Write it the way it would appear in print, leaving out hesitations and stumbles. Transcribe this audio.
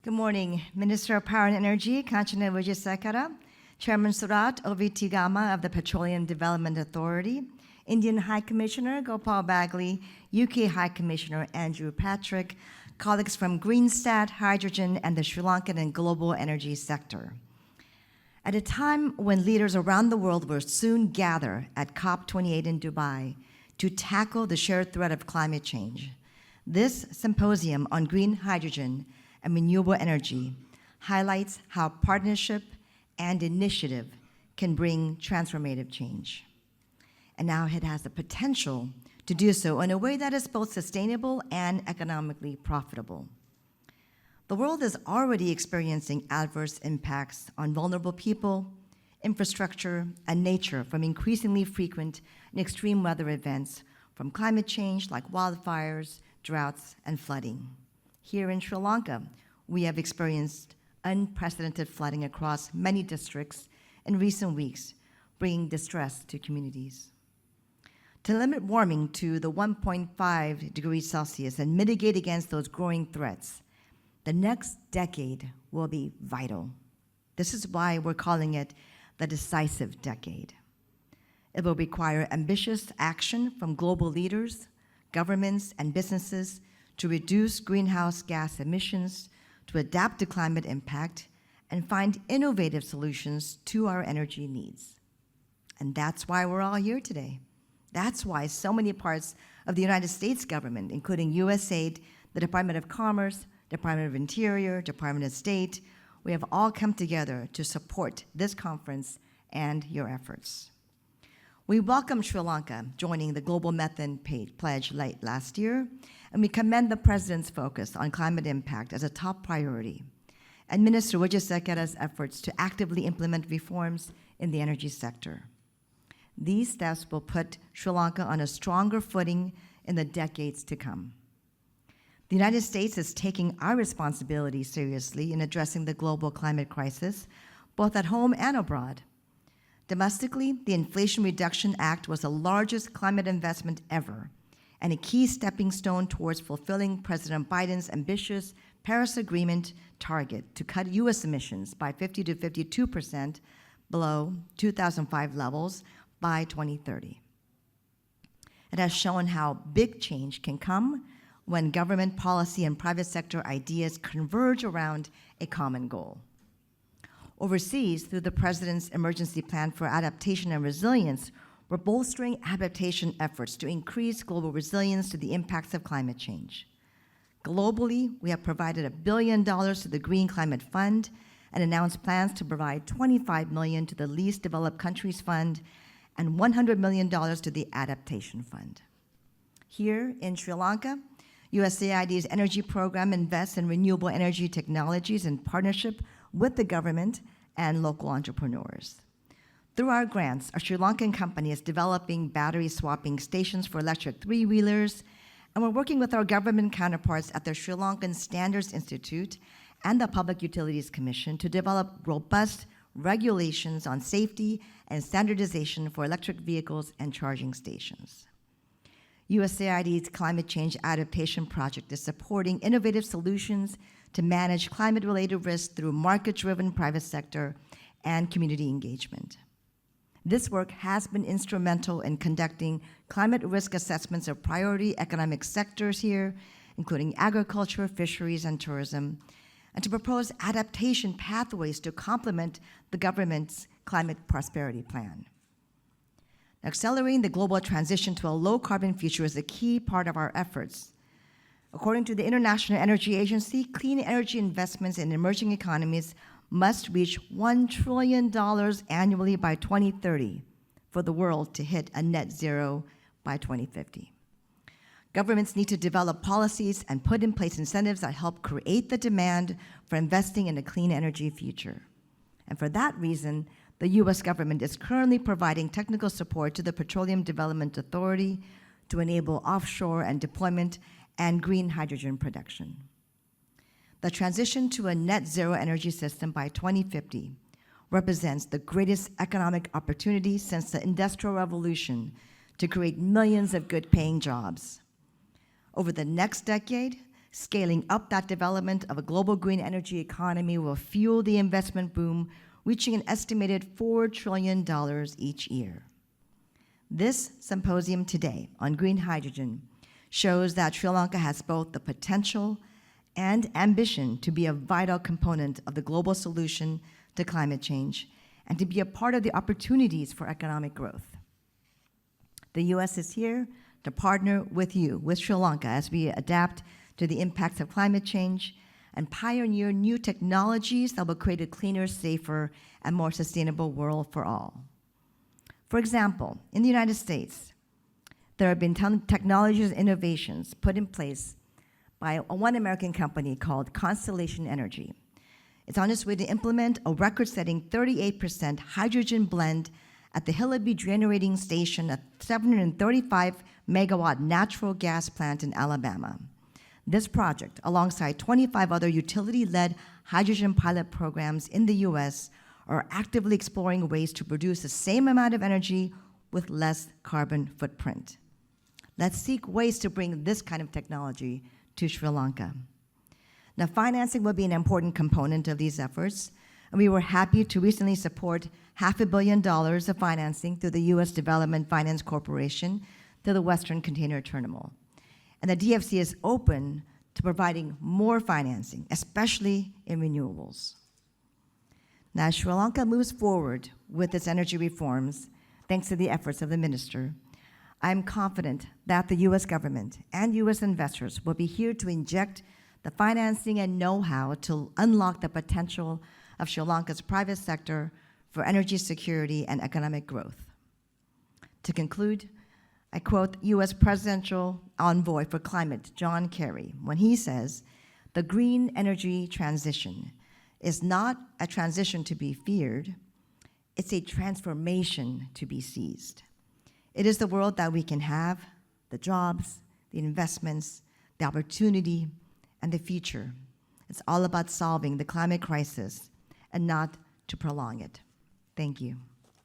Good morning, Minister of Power and Energy, Kanchana Wijesekara, Chairman Surat Ovitigama of the Petroleum Development Authority, Indian High Commissioner Gopal Bagley, UK High Commissioner Andrew Patrick, colleagues from Greenstat Hydrogen and the Sri Lankan and global energy sector. At a time when leaders around the world will soon gather at COP28 in Dubai to tackle the shared threat of climate change, this symposium on green hydrogen and renewable energy highlights how partnership and initiative can bring transformative change. And now it has the potential to do so in a way that is both sustainable and economically profitable. The world is already experiencing adverse impacts on vulnerable people, infrastructure, and nature from increasingly frequent and extreme weather events, from climate change like wildfires, droughts, and flooding. Here in Sri Lanka, we have experienced unprecedented flooding across many districts in recent weeks, bringing distress to communities. To limit warming to the 1.5 degrees Celsius and mitigate against those growing threats, the next decade will be vital. This is why we're calling it the decisive decade. It will require ambitious action from global leaders, governments, and businesses to reduce greenhouse gas emissions, to adapt to climate impact, and find innovative solutions to our energy needs. And that's why we're all here today. That's why so many parts of the United States government, including USAID, the Department of Commerce, Department of Interior, Department of State, we have all come together to support this conference and your efforts. We welcome Sri Lanka joining the Global Methane Pledge late last year, and we commend the President's focus on climate impact as a top priority, and Minister Wijesekara's efforts to actively implement reforms in the energy sector. These steps will put Sri Lanka on a stronger footing in the decades to come. The United States is taking our responsibility seriously in addressing the global climate crisis, both at home and abroad. Domestically, the Inflation Reduction Act was the largest climate investment ever, and a key stepping stone towards fulfilling President Biden's ambitious Paris Agreement target to cut U.S. emissions by 50 to 52% below 2005 levels by 2030. It has shown how big change can come when government policy and private sector ideas converge around a common goal. Overseas, through the President's Emergency Plan for Adaptation and Resilience, we're bolstering adaptation efforts to increase global resilience to the impacts of climate change. Globally, we have provided $1 billion to the Green Climate Fund and announced plans to provide $25 million to the Least Developed Countries Fund and $100 million to the Adaptation Fund. Here in Sri Lanka, USAID's energy program invests in renewable energy technologies in partnership with the government and local entrepreneurs. Through our grants, a Sri Lankan company is developing battery swapping stations for electric three-wheelers, and we're working with our government counterparts at the Sri Lankan Standards Institute and the Public Utilities Commission to develop robust regulations on safety and standardization for electric vehicles and charging stations. USAID's Climate Change Adaptation Project is supporting innovative solutions to manage climate-related risks through market-driven private sector and community engagement. This work has been instrumental in conducting climate risk assessments of priority economic sectors here, including agriculture, fisheries, and tourism, and to propose adaptation pathways to complement the government's climate prosperity plan. Accelerating the global transition to a low-carbon future is a key part of our efforts. According to the International Energy Agency, clean energy investments in emerging economies must reach $1 trillion annually by 2030 for the world to hit a net zero by 2050. Governments need to develop policies and put in place incentives that help create the demand for investing in a clean energy future. And for that reason, the U.S. government is currently providing technical support to the Petroleum Development Authority to enable offshore and deployment and green hydrogen production. The transition to a net zero energy system by 2050 represents the greatest economic opportunity since the Industrial Revolution to create millions of good-paying jobs. Over the next decade, Scaling up that development of a global green energy economy will fuel the investment boom, reaching an estimated $4 trillion each year. This symposium today on green hydrogen shows that Sri Lanka has both the potential and ambition to be a vital component of the global solution to climate change and to be a part of the opportunities for economic growth. The U.S. is here to partner with you, with Sri Lanka, as we adapt to the impacts of climate change and pioneer new technologies that will create a cleaner, safer, and more sustainable world for all. For example, in the United States, there have been technologies and innovations put in place by one American company called Constellation Energy. It's on its way to implement a record-setting 38% hydrogen blend at the Hillaby Generating Station, a 735-megawatt natural gas plant in Alabama. This project, alongside 25 other utility-led hydrogen pilot programs in the U.S., are actively exploring ways to produce the same amount of energy with less carbon footprint. Let's seek ways to bring this kind of technology to Sri Lanka. Now, financing will be an important component of these efforts, and we were happy to recently support $500 million of financing through the U.S. Development Finance Corporation through the Western Container Terminal. And the DFC is open to providing more financing, especially in renewables. Now, as Sri Lanka moves forward with its energy reforms, thanks to the efforts of the minister, I'm confident that the U.S. government and U.S. investors will be here to inject the financing and know-how to unlock the potential of Sri Lanka's private sector for energy security and economic growth. To conclude, I quote U.S. Presidential Envoy for Climate, John Kerry, when he says, "The green energy transition is not a transition to be feared, it's a transformation to be seized. It is the world that we can have, the jobs, the investments, the opportunity, and the future. It's all about solving the climate crisis and not to prolong it." Thank you.